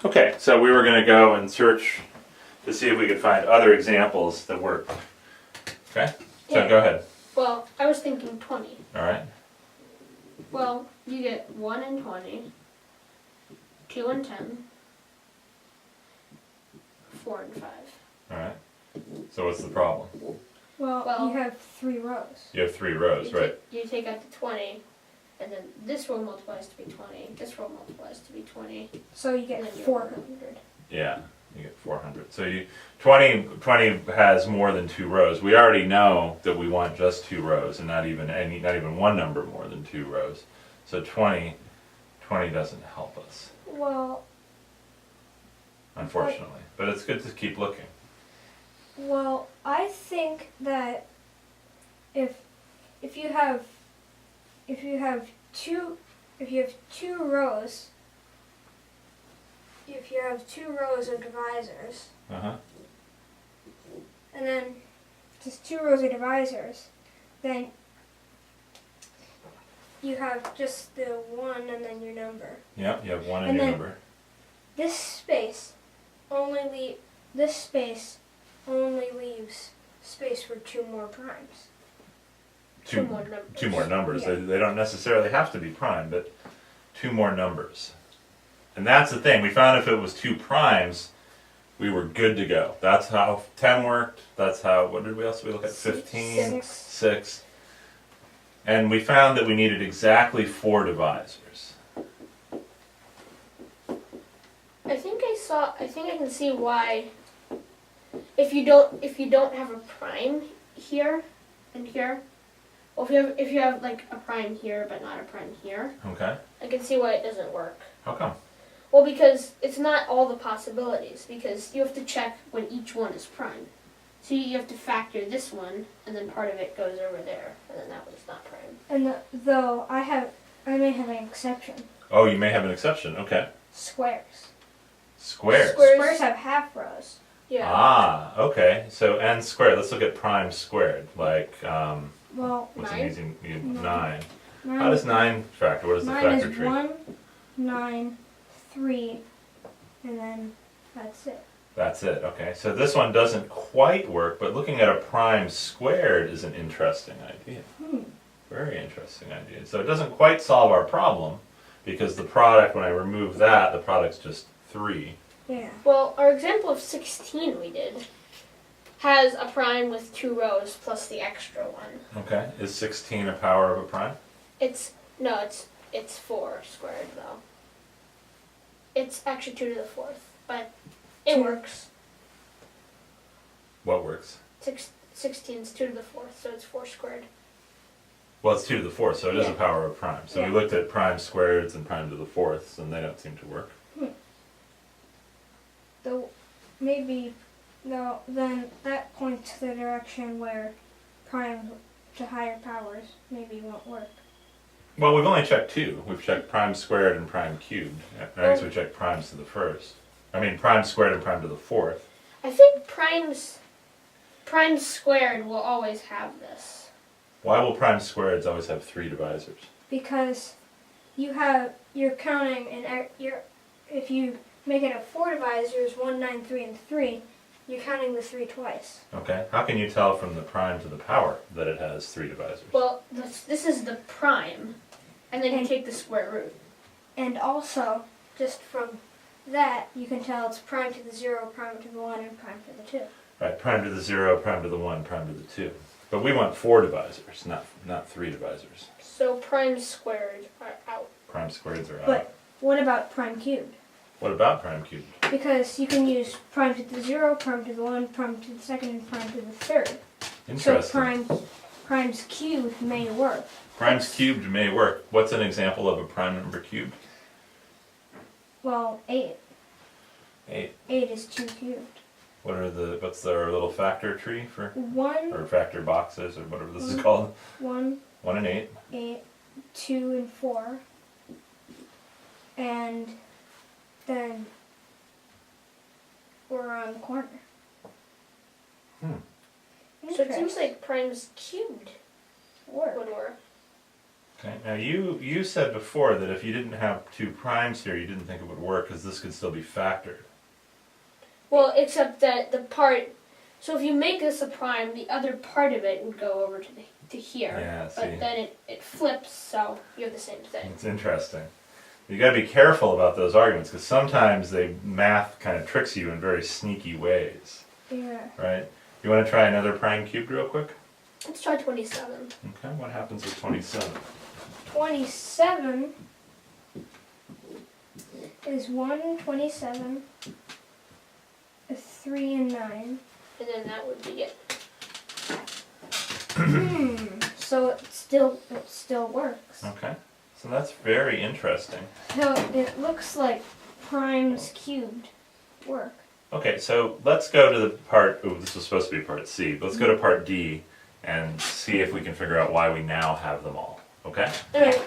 Okay, so we were going to go and search to see if we could find other examples that work. Okay? So Yeah. go ahead. Well, I was thinking 20. Alright. Well, you get 1 and 20, 2 and 10, 4 and 5. Alright. So what's the problem? Well, you have 3 rows. You have 3 rows, right? You take out the 20, and then this row multiplies to be 20, this row multiplies to be 20. So you get And then you're 400. Yeah, you get 400. So 20 has more than 2 rows. We already know that we want just 2 rows and not even one number more than 2 rows. So 20 doesn't help us, Well, unfortunately. But it's good to keep looking. I think that if you have 2 rows, if you have 2 rows of divisors, Uh-huh. and then just 2 rows of divisors, then you have just the 1 and then your number. Yep, you have 1 in And your then- number. This space only leaves space for 2 more primes. Two more numbers. 2 more numbers. Yeah. They don't necessarily have to be prime, but 2 more numbers. And that's the thing. We found if it was 2 primes, we were good to go. That's how 10 worked. That's how, what did we else look at? 15, 6. And we found that we needed exactly 4 divisors. I think I can see why. If you don't have a prime here and here, or if you have like a prime here but not a prime here, Okay. I can see why it doesn't work. How come? Well, because it's not all the possibilities, because you have to check when each one is prime. So you have to factor this one, and then part of it goes over there, and then that one's not prime. And though I may have an exception. Oh, you may have an exception. Okay. Squares. Squares. Squares have half rows. Yeah. Ah, okay. So n squared. Let's look at prime squared. Like, Well, what's 9? an easy 9? mine, How does 9 factor? What is the mine factor is tree? 1, 9, 3, and then that's it. That's it. Okay. So this one doesn't quite work, but looking at a prime squared is an interesting idea. Very interesting idea. So it doesn't quite solve our problem because the product, when I remove that, the product's just 3. Yeah. Well, our example of 16 we did has a prime with 2 rows plus the extra one. Okay. Is 16 a power of a prime? It's 4 squared though. It's actually 2 to the 4th, but it works. What works? 16 is 2 to the 4th, so it's 4 squared. Well, it's 2 to the 4th, so it is a Yeah. power of prime. So we Yeah. looked at prime squareds and prime to the 4ths, and they don't seem to work. Though maybe then that points to the direction where primes to higher powers maybe won't work. Well, we've only checked 2. We've checked prime squared and prime cubed. I guess we checked primes to the 1st. I mean, prime squared and prime to the 4th. I think primes squared will always have this. Why will prime squareds always have 3 divisors? Because you're counting if you make it a 4 divisors, 1, 9, 3, and 3, you're counting the 3 twice. Okay. How can you tell from the prime to the power that it has 3 divisors? Well, this is the prime, and then you take the square root. And also, just from that, you can tell it's prime to the 0, prime to the 1, and prime to the 2. Right, prime to the 0, prime to the 1, prime to the 2. But we want 4 divisors, not 3 divisors. So prime squared are out. Prime squareds are out. But what about prime cubed? What about prime cubed? Because you can use prime to the 0, prime to the 1, prime to the 2nd, and prime to the 3rd. Interesting. So primes cubed may work. Primes cubed may work. What's an example of a prime number cubed? Well, 8. 8. 8 is 2 cubed. What's our little factor tree for, 1, or factor boxes, or whatever this is called? 1, 1 and 8. 8, 2 and 4. And then we're around the corner. So it seems like primes cubed work. would work. Okay. Now you said before that if you didn't have two primes here, you didn't think it would work because this could still be factored. Well, except that the part, so if you make this a prime, the other part of it would go over to here. Yeah, see. But then it flips, so you have the same thing. It's interesting. You got to be careful about those arguments because sometimes math kind of tricks you in very sneaky ways, Yeah. right? You want to try another prime cubed real quick? Let's try 27. Okay. What happens with 27? 27 is 1, 27, a 3, and 9. And then that would be it. So it still works. Okay. So that's very interesting. So it looks like primes cubed work. Okay, so let's go to the part, oh, this was supposed to be part C. Let's go to part D and see if we can figure out why we now have them all. Okay? Alright.